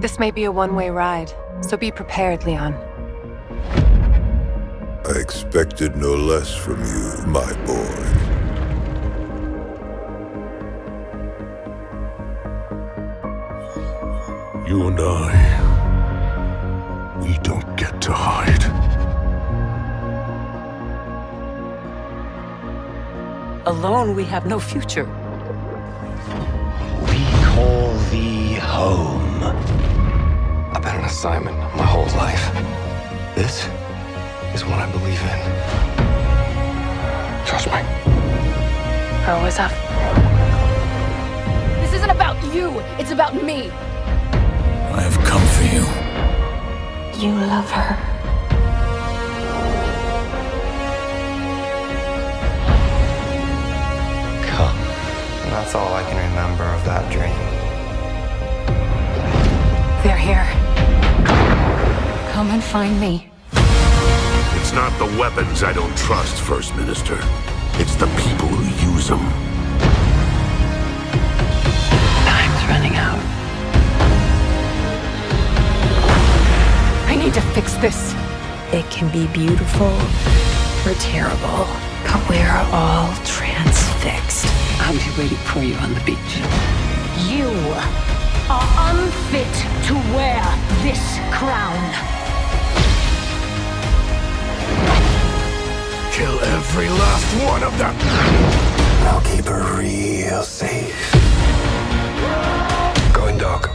This may be a one-way ride, so be prepared, Leon. I expected no less from you, my boy. You and I, we don't get to hide. Alone, we have no future. We call thee home. I've had an assignment my whole life. This is what I believe in. Trust me. Always have. This isn't about you, it's about me. I have come for you. You love her. Come. And that's all I can remember of that dream. They're here. Come and find me. It's not the weapons I don't trust, First Minister. It's the people who use them. Time's running out. I need to fix this. It can be beautiful or terrible, but we're all transfixed. I'll be waiting for you on the beach. You are unfit to wear this crown. Kill every last one of them! I'll keep her real safe. Going dark.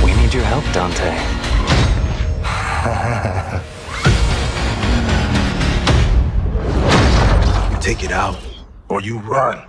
We need your help, Dante. You take it out, or you run.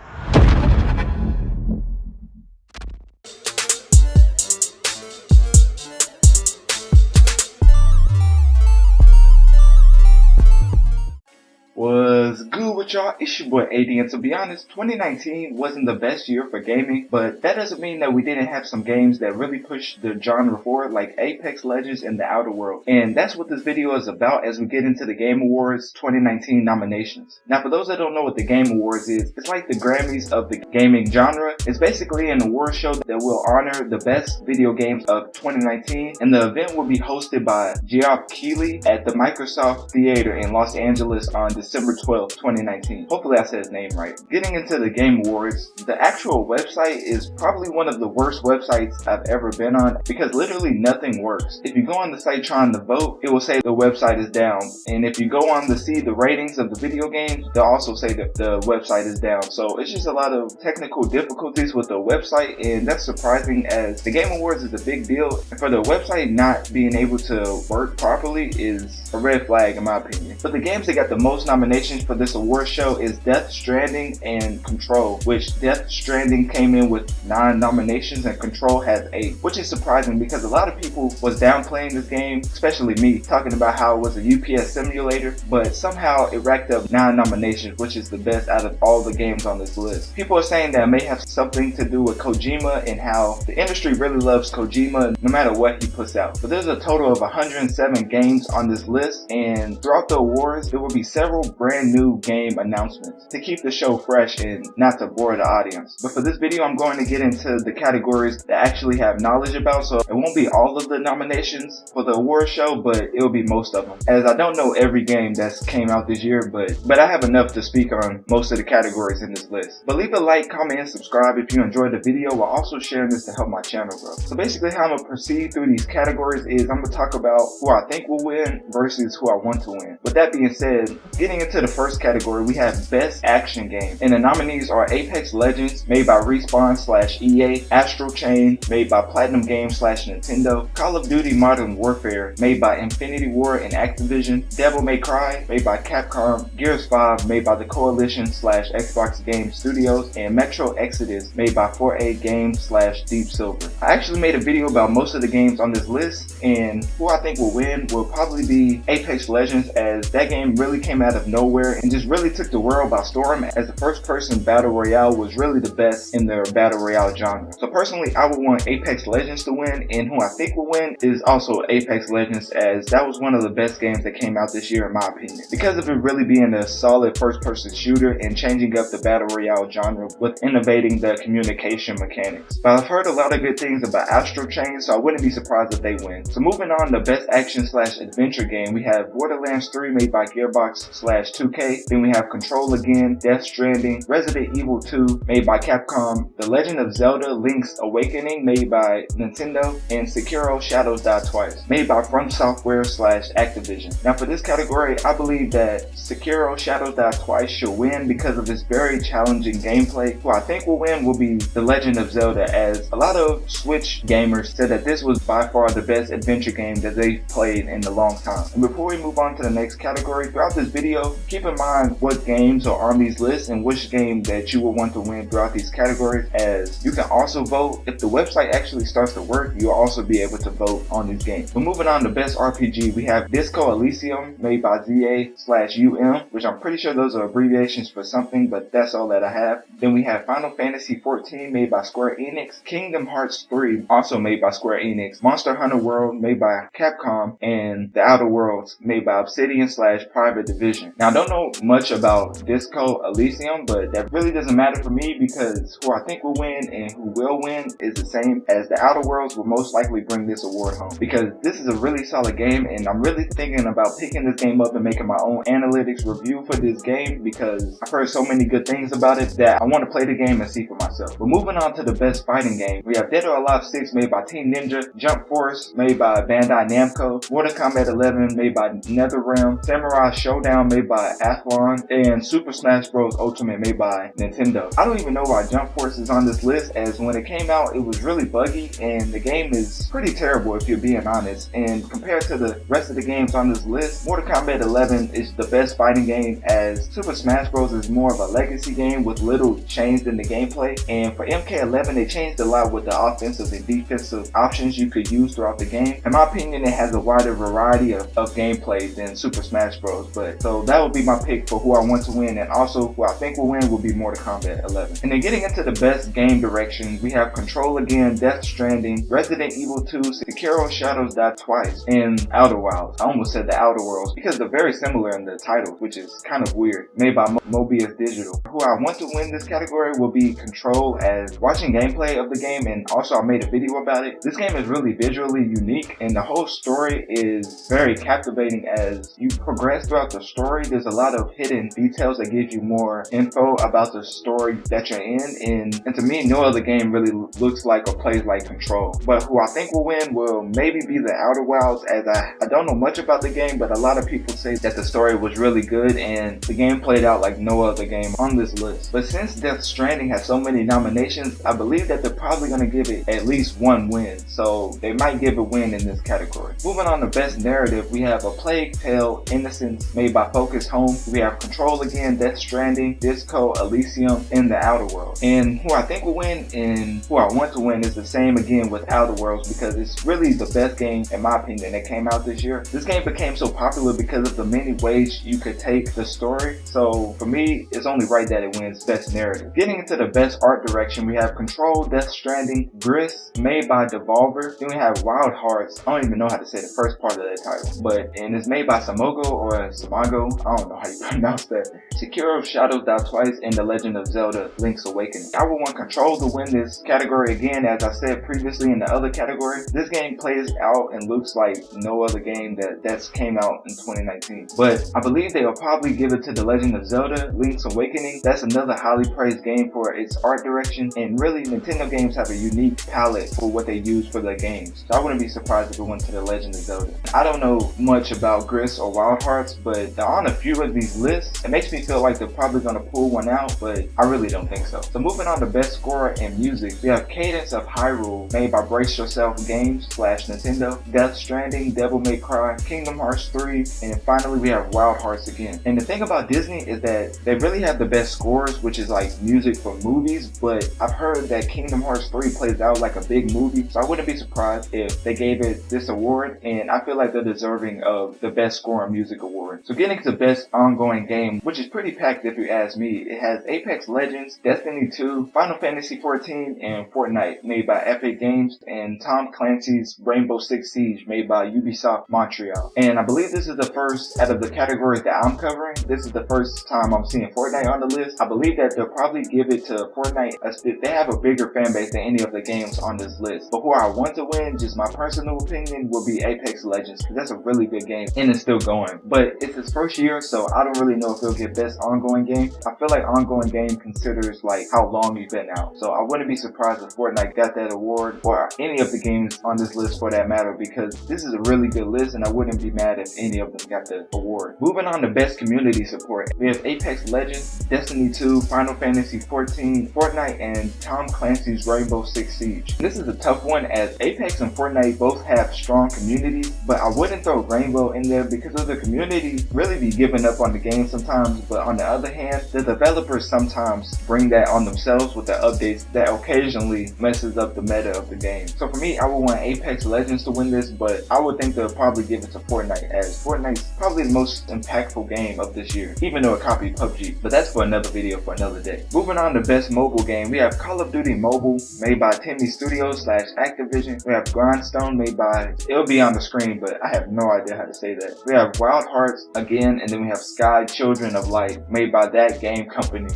What's good with y'all? It's your boy AD, and to be honest, 2019 wasn't the best year for gaming, but that doesn't mean that we didn't have some games that really pushed the genre forward, like Apex Legends and The Outer Worlds. And that's what this video is about as we get into the Game Awards 2019 nominations. Now, for those that don't know what the Game Awards is, it's like the Grammys of the gaming genre. It's basically an award show that will honor the best video games of 2019, and the event will be hosted by Geoff Keighley at the Microsoft Theater in Los Angeles on December 12th, 2019. Hopefully I said his name right. Getting into the Game Awards, the actual website is probably one of the worst websites I've ever been on because literally nothing works. If you go on the site trying to vote, it will say the website is down. And if you go on to see the ratings of the video games, they'll also say that the website is down. So it's just a lot of technical difficulties with the website, and that's surprising as the Game Awards is a big deal. And for the website not being able to work properly is a red flag in my opinion. But the games that got the most nominations for this award show is Death Stranding and Control, which Death Stranding came in with 9 nominations and Control has 8, which is surprising because a lot of people was downplaying this game, especially me, talking about how it was a UPS simulator, but somehow it racked up 9 nominations, which is the best out of all the games on this list. People are saying that it may have something to do with Kojima and how the industry really loves Kojima no matter what he puts out. But there's a total of 107 games on this list, and throughout the awards there will be several brand new game announcements to keep the show fresh and not to bore the audience. But for this video I'm going to get into the categories that I actually have knowledge about, so it won't be all of the nominations for the award show, but it will be most of them, as I don't know every game that's came out this year, but I have enough to speak on most of the categories in this list. But leave a like, comment, and subscribe if you enjoyed the video, while also sharing this to help my channel grow. So basically how I'm going to proceed through these categories is I'm going to talk about who I think will win versus who I want to win. With that being said, getting into the first category, we have Best Action Game, and the nominees are Apex Legends, made by Respawn/EA, Astral Chain, made by Platinum Games/Nintendo, Call of Duty Modern Warfare, made by Infinity Ward and Activision, Devil May Cry, made by Capcom, Gears 5, made by the Coalition/Xbox Game Studios, and Metro Exodus, made by 4A Games/Deep Silver. I actually made a video about most of the games on this list, and who I think will win will probably be Apex Legends, as that game really came out of nowhere and just really took took the world by storm, as the first person battle royale was really the best in their battle royale genre. So personally, I would want Apex Legends to win, and who I think will win is also Apex Legends, as that was one of the best games that came out this year in my opinion, because of it really being a solid first person shooter and changing up the battle royale genre with innovating the communication mechanics. But I've heard a lot of good things about Astro Chain, so I wouldn't be surprised if they win. So moving on to best action / adventure game, we have Borderlands 3 made by Gearbox / 2K. Then we have Control again, Death Stranding, Resident Evil 2 made by Capcom, The Legend of Zelda Link's Awakening made by Nintendo, and Sekiro Shadows Die Twice made by From Software / Activision. Now for this category, I believe that Sekiro Shadows Die Twice should win because of its very challenging gameplay. Who I think will win will be The Legend of Zelda, as a lot of Switch gamers said that this was by far the best adventure game that they've played in a long time. And before we move on to the next category, throughout this video, keep in mind what games are on these lists and which game that you will want to win throughout these categories, as you can also vote. If the website actually starts to work, you'll also be able to vote on these games. But moving on to best RPG, we have Disco Elysium made by ZA/UM, which I'm pretty sure those are abbreviations for something, but that's all that I have. Then we have Final Fantasy 14 made by Square Enix, Kingdom Hearts 3 also made by Square Enix, Monster Hunter World made by Capcom, and The Outer Worlds made by Obsidian / Private Division. Now I don't know much about Disco Elysium, but that really doesn't matter for me, because who I think will win and who will win is the same, as The Outer Worlds will most likely bring this award home, because this is a really solid game, and I'm really thinking about picking this game up and making my own analytics review for this game, because I've heard so many good things about it that I want to play the game and see for myself. But moving on to the best fighting game, we have Dead or Alive 6 made by Team Ninja, Jump Force made by Bandai Namco, Mortal Kombat 11 made by NetherRealm, Samurai Showdown made by Athlon, and Super Smash Bros. Ultimate made by Nintendo. I don't even know why Jump Force is on this list, as when it came out it was really buggy and the game is pretty terrible if you're being honest, and compared to the rest of the games on this list, Mortal Kombat 11 is the best fighting game, as Super Smash Bros. Is more of a legacy game with little changed in the gameplay, and for MK11 they changed a lot with the offensive and defensive options you could use throughout the game. In my opinion, it has a wider variety of gameplay than Super Smash Bros. But so that would be my pick for who I want to win, and also who I think will win will be Mortal Kombat 11. And then getting into the best game direction, we have Control again, Death Stranding, Resident Evil 2, Sekiro Shadows Die Twice, and Outer Wilds. I almost said The Outer Worlds because they're very similar in the title, which is kind of weird. Made by Mobius Digital. Who I want to win this category will be Control, as watching gameplay of the game, and also I made a video about it. This game is really visually unique, and the whole story is very captivating. As you progress throughout the story, there's a lot of hidden details that give you more info about the story that you're in, and to me, no other game really looks like or plays like Control. But who I think will win will maybe be The Outer Wilds, as I don't know much about the game, but a lot of people say that the story was really good and the game played out like no other game on this list. But since Death Stranding has so many nominations, I believe that they're probably going to give it at least one win, so they might give a win in this category. Moving on to best narrative, we have A Plague Tale: Innocence made by Focus Home, we have Control again, Death Stranding, Disco Elysium, and The Outer Worlds. And who I think will win and who I want to win is the same again with Outer Worlds, because it's really the best game in my opinion that came out this year. This game became so popular because of the many ways you could take the story, so for me it's only right that it wins best narrative. Getting into the best art direction, we have Control, Death Stranding, Gris made by Devolver, then we have Wild Hearts. I don't even know how to say the first part of that title, and it's made by Samogo or Samago, I don't know how you pronounce that. Sekiro Shadows Die Twice, and The Legend of Zelda Link's Awakening. I would want Control to win this category again, as I said previously in the other category. This game plays out and looks like no other game that's came out in 2019. But I believe they will probably give it to The Legend of Zelda Link's Awakening. That's another highly praised game for its art direction, and really Nintendo games have a unique palette for what they use for their games. So I wouldn't be surprised if it went to The Legend of Zelda. I don't know much about Gris or Wild Hearts, but they're on a few of these lists. It makes me feel like they're probably going to pull one out, but I really don't think so. So moving on to best score and music, we have Cadence of Hyrule made by Brace Yourself Games / Nintendo, Death Stranding, Devil May Cry, Kingdom Hearts 3, and finally we have Wild Hearts again. And the thing about Disney is that they really have the best scores, which is like music for movies, but I've heard that Kingdom Hearts 3 plays out like a big movie, so I wouldn't be surprised if they gave it this award, and I feel like they're deserving of the best score and music award. So getting to best ongoing game game, which is pretty packed if you ask me. It has Apex Legends, Destiny 2, Final Fantasy 14, and Fortnite, made by Epic Games, and Tom Clancy's Rainbow Six Siege, made by Ubisoft Montreal. And I believe this is the first, out of the categories that I'm covering, this is the first time I'm seeing Fortnite on the list. I believe that they'll probably give it to Fortnite. They have a bigger fan base than any of the games on this list. But who I want to win, just my personal opinion, will be Apex Legends, because that's a really good game and it's still going. But it's its first year, so I don't really know if it'll get best ongoing game. I feel like ongoing game considers like how long you've been out. So I wouldn't be surprised if Fortnite got that award, or any of the games on this list for that matter, because this is a really good list and I wouldn't be mad if any of them got the award. Moving on to best community support, we have Apex Legends, Destiny 2, Final Fantasy 14, Fortnite, and Tom Clancy's Rainbow Six Siege. This is a tough one as Apex and Fortnite both have strong communities, but I wouldn't throw Rainbow in there because of the community really be giving up on the game sometimes. But on the other hand, the developers sometimes bring that on themselves with the updates that occasionally messes up the meta of the game. So for me, I would want Apex Legends to win this, but I would think they'll probably give it to Fortnite, as Fortnite's probably the most impactful game of this year, even though it copied PUBG. But that's for another video for another day. Moving on to best mobile game, we have Call of Duty Mobile, made by Timmy Studios / Activision. We have Grindstone, made by, it'll be on the screen, but I have no idea how to say that. We have Wild Hearts again, and then we have Sky Children of Light, made by that game company.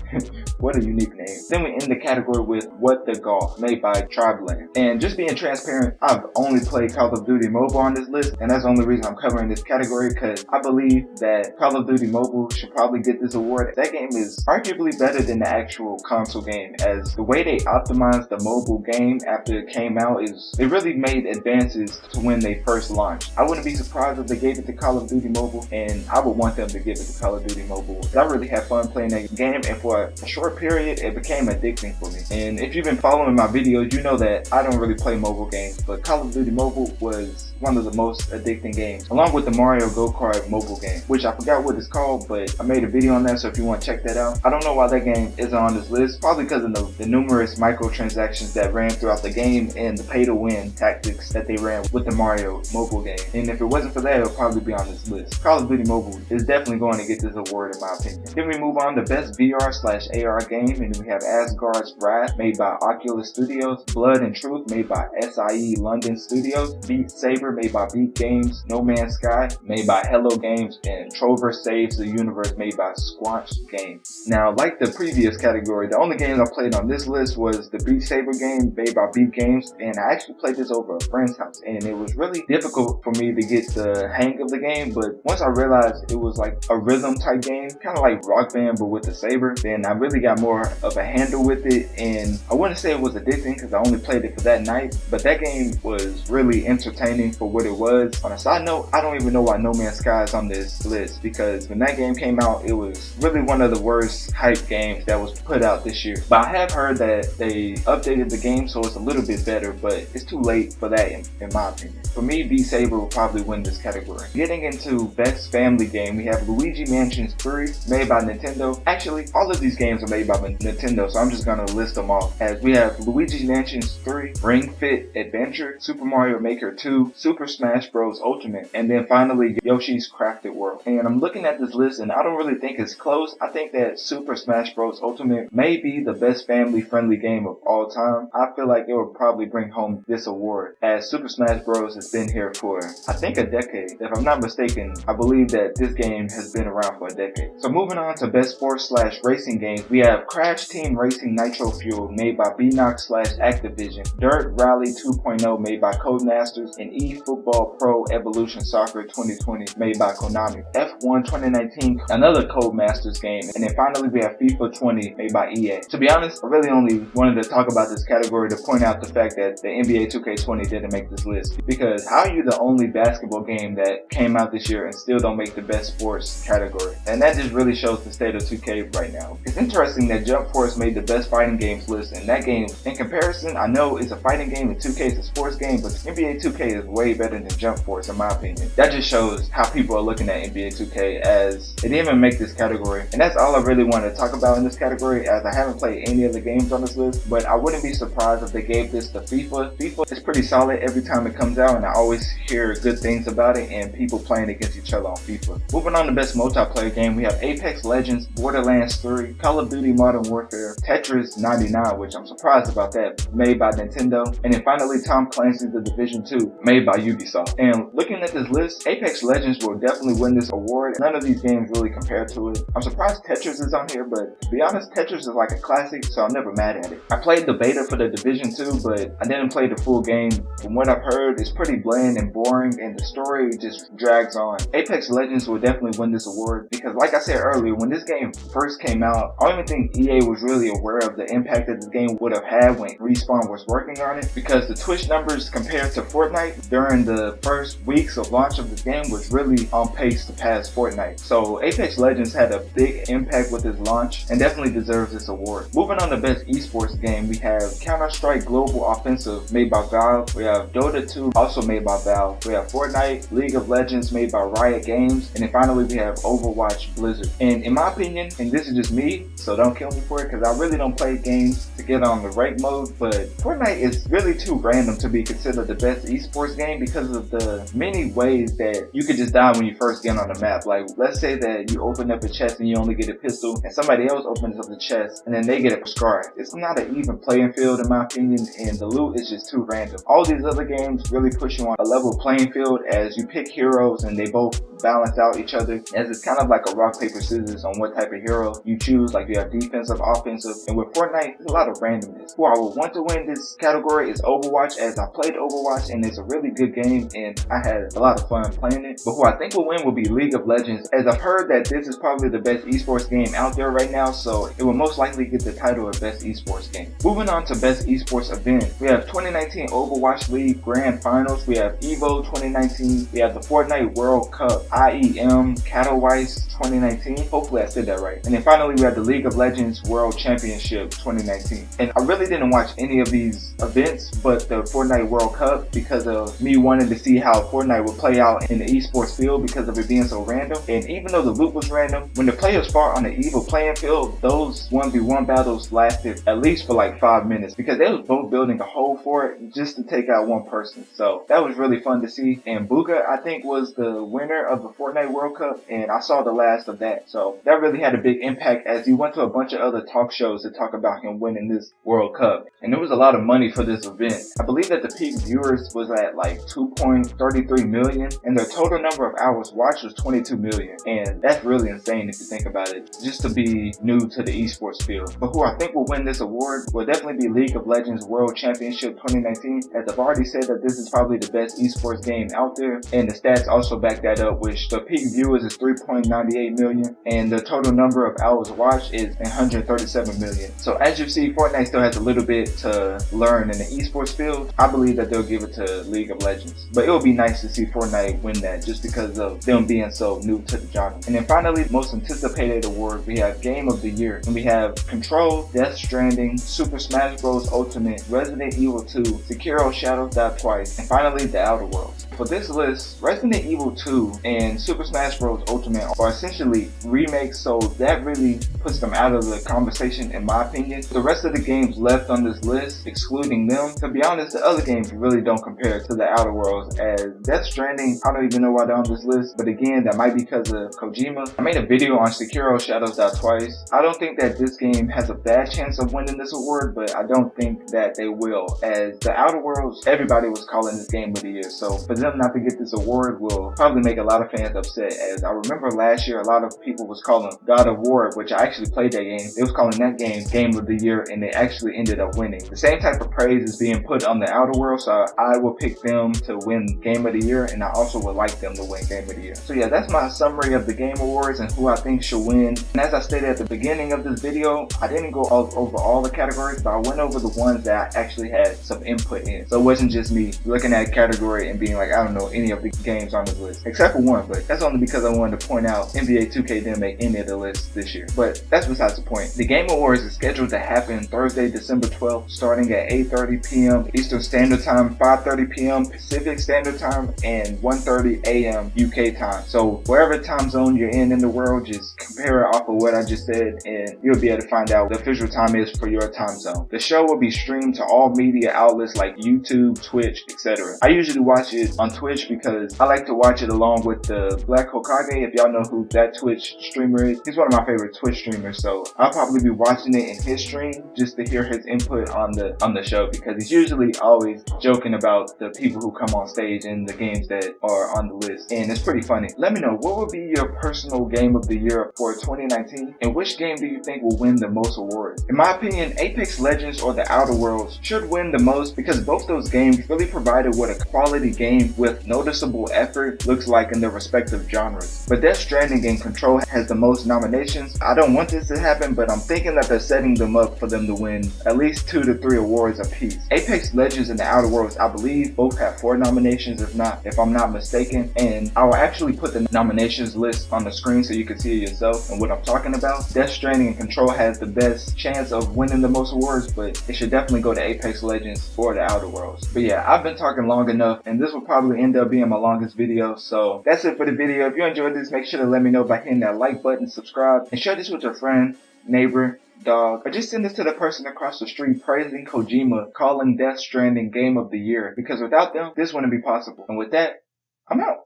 What a unique name. Then we end the category with What the Golf, made by Tribeland. And just being transparent, I've only played Call of Duty Mobile on this list, and that's the only reason I'm covering this category, because I believe that Call of Duty Mobile should probably get this award. That game is arguably better than the actual console game, as the way they optimized the mobile game after it came out is, it really made advances to when they first launched. I wouldn't be surprised if they gave it to Call of Duty Mobile, and I would want them to give it to Call of Duty Mobile. I really had fun playing that game, and for a short period, it became addicting for me. And if you've been following my videos, you know that I don't really play mobile games, but Call of Duty Mobile was one of the most addicting games, along with the Mario Go-Kart mobile game, which I forgot what it's called, but I made a video on that, so if you want to check that out. I don't know why that game isn't on this list, probably because of the numerous microtransactions that ran throughout the game and the pay-to-win tactics that they ran with the Mario mobile game. And if it wasn't for that, it would probably be on this list. Call of Duty Mobile is definitely going to get this award in my opinion. Then we move on to best VR/AR game, and then we have Asgard's Wrath, made by Oculus Studios, Blood and Truth, made by SIE London Studios, Beat Saber, made by Beat Games, No Man's Sky, made by Hello Games, and Trover Saves the Universe, made by Squanch Games. Now, like the previous category, the only games I played on this list was the Beat Saber game, made by Beat Games, and I actually played this over a friend's house, and it was really difficult for me to get the hang of the game, but once I realized it was like a rhythm type game, kind of like Rock Band but with the saber, then I really got more of a handle with it, and I wouldn't say it was addicting because I only played it for that night, but that game was really entertaining for what it was. On a side note, I don't even know why No Man's Sky is on this list, because when that game came out, it was really one of the worst hype games that was put out this year. But I have heard that they updated the game so it's a little bit better, but it's too late for that in my opinion. For me, Beat Saber will probably win this category. Getting into best family game, we have Luigi Mansion 3, made by Nintendo. Actually, all of these games are made by Nintendo, so I'm just gonna list them off. As we have Luigi Mansion 3, Ring Fit Adventure, Super Mario Maker 2, Super Smash Bros. Ultimate, and then finally Yoshi's Crafted World. And I'm looking at this list and I don't really think it's close. I think that Super Smash Bros. Ultimate may be the best family-friendly game of all time. I feel like it will probably bring home this award, as Super Smash Bros. Has been here for, I think, a decade. If I'm not mistaken, I believe that this game has been around for a decade. So moving on to best sports/racing games, we have Crash Team Racing Nitro Fuel, made by Bnox/Activision, Dirt Rally 2.0, made by Codemasters, and eFootball Pro Evolution Soccer 2020, made by Konami, F1 2019, another Codemasters game, and then finally we have FIFA 20, made by EA. To be honest, I really only wanted to talk about this category to point out the fact that the NBA 2K20 didn't make this list, because how are you the only basketball game that came out this year and still don't make the best sports category? And that just really shows the state of 2K right now. It's interesting interesting that Jump Force made the best fighting games list, and that game, in comparison, I know it's a fighting game and 2K is a sports game, but NBA 2K is way better than Jump Force in my opinion. That just shows how people are looking at NBA 2K, as it didn't even make this category. And that's all I really wanted to talk about in this category, as I haven't played any of the games on this list, but I wouldn't be surprised if they gave this to FIFA. FIFA is pretty solid every time it comes out, and I always hear good things about it and people playing against each other on FIFA. Moving on to best multiplayer game, we have Apex Legends, Borderlands 3, Call of Duty Modern Warfare, Tetris 99, which I'm surprised about that, made by Nintendo, and then finally Tom Clancy's The Division 2, made by Ubisoft. And looking at this list, Apex Legends will definitely win this award. None of these games really compare to it. I'm surprised Tetris is on here, but to be honest, Tetris is like a classic, so I'm never mad at it. I played the beta for The Division 2, but I didn't play the full game. From what I've heard, it's pretty bland and boring, and the story just drags on. Apex Legends will definitely win this award because, like I said earlier, when this game first came out, I don't even think EA was really aware of the impact that this game would have had when Respawn was working on it, because the Twitch numbers compared to Fortnite during the first weeks of launch of the game was really on pace to pass Fortnite. So Apex Legends had a big impact with its launch and definitely deserves this award. Moving on to best esports game, we have Counter-Strike Global Offensive, made by Valve. We have Dota 2, also made by Valve. We have Fortnite, League of Legends, made by Riot Games, and then finally we have Overwatch Blizzard. And in my opinion, and this is just me, so don't kill me for it, because I really don't play games to get on the rank mode, but Fortnite is really too random to be considered the best esports game because of the many ways that you could just die when you first get on the map. Like, let's say that you open up a chest and you only get a pistol, and somebody else opens up the chest and then they get a scar. It's not an even playing field in my opinion, and the loot is just too random. All these other games really push you on a level playing field as you pick heroes and they both balance out each other, as it's kind of like a rock paper scissors on what type of hero you choose. Like, you have defensive, offensive, and with Fortnite there's a lot of randomness. Who I would want to win this category is Overwatch, as I played Overwatch and it's a really good game and I had a lot of fun playing it. But who I think will win will be League of Legends, as I've heard that this is probably the best esports game out there right now, so it will most likely get the title of best esports game. Moving on to best esports event, we have 2019 Overwatch League Grand Finals, we have EVO 2019, we have the Fortnite World Cup, IEM Katowice 2019, hopefully I said that right, and then finally we have the League of Legends World Championship 2019. And I really didn't watch any of these events but the Fortnite World Cup, because of me wanting to see how Fortnite would play out in the esports field because of it being so random. And even though the loot was random, when the players fought on the evil playing field, those 1v1 battles lasted at least for like 5 minutes, because they was both building a hole for it just to take out one person. So that was really fun to see. And Booga, I think, was the winner of the Fortnite World Cup, and I saw the last of that. So that really had a big impact, as he went to a bunch of other talk shows to talk about him winning this World Cup. And there was a lot of money for this event. I believe that the peak viewers was at like 2.33 million, and their total number of hours watched was 22 million. And that's really insane if you think about it, just to be new to the esports field. But who I think will win this award will definitely be League of Legends World Championship 2019, as I've already said that this is probably the best esports game out there, and the stats also back that up, which the peak viewers is 3.98 million, and the total number of hours watched is 137 million. So as you see, Fortnite still has a little bit to learn in the esports field. I believe that they'll give it to League of Legends, but it would be nice to see Fortnite win that just because of them being so new to the genre. And then finally, most anticipated award, we have Game of the Year, and we have Control, Death Stranding, Super Smash Bros. Ultimate, Resident Evil 2, Sekiro Shadows Die Twice, and finally The Outer Worlds. For this list, Resident Evil 2 and Super Smash Bros. Ultimate are essentially remakes, so that really puts them out of the conversation in my opinion. The rest of the games left on this list, excluding them, to be honest, the other games really don't compare to The Outer Worlds, as Death Stranding, I don't even know why they're on this list, but again, that might be because of Kojima. I made a video on Sekiro Shadows Die Twice. I don't think that this game has a bad chance of winning this award, but I don't think that they will, as The Outer Worlds, everybody was calling this Game of the Year, so for them not to get this award will probably make a lot of fans upset, as I remember last year a lot of people was calling God of War, which I actually played that game, they was calling that game Game of the Year, and they actually ended up winning. The same type of praise is being put on The Outer Worlds, so I will pick them to win Game of the Year, and I also would like them to win Game of the Year. So yeah, that's my summary of the Game Awards and who I think should win. And as I stated at the beginning of this video, I didn't go over all the categories, but I went over the ones that I actually had some input in. So it wasn't just me looking at a category and being like, I don't know any of the games on this list, except for one, but that's only because I wanted to point out NBA 2K didn't make any of the lists this year. But that's besides the point. The Game Awards is scheduled to happen Thursday, December 12th, starting at 8:30 p.m. Eastern Standard Time, 5:30 p.m. Pacific Standard Time, and 1:30 a.m. UK time. So wherever time zone you're in the world, just compare it off of what I just said, and you'll be able to find out what the official time is for your time zone. The show will be streamed to all media outlets like YouTube, Twitch, etc. I usually watch it on Twitch because I like to watch it along with the Black Hokage. If y'all know who that Twitch streamer is, he's one of my favorite Twitch streamers, so I'll probably be watching it in his stream just to hear his input on the show, because he's usually always joking about the people who come on stage in the games that are on the list, and it's pretty funny. Let me know, what would be your personal game of the year for 2019, and which game do you think will win the most awards? In my opinion, Apex Legends or The Outer Worlds should win the most, because both those games really provided what a quality game with noticeable effort looks like in their respective genres. But Death Stranding and Control has the most nominations. I don't want this to happen, but I'm thinking that they're setting them up for them to win at least 2 to 3 awards apiece. Apex Legends and The Outer Worlds, I believe, both have 4 nominations, if I'm not mistaken, and I will actually put the nominations list on the screen so you can see it yourself and what I'm talking about. Death Stranding and Control has the best chance of winning the most awards, but it should definitely go to Apex Legends or The Outer Worlds. But yeah, I've been talking long enough, and this will probably end up being my longest video, so that's it for the video. If you enjoyed this, make sure to let me know by hitting that like button, subscribe, and share this with your friend, neighbor, dog, or just send this to the person across the street praising Kojima, calling Death Stranding Game of the Year, because without them, this wouldn't be possible. And with that, I'm out.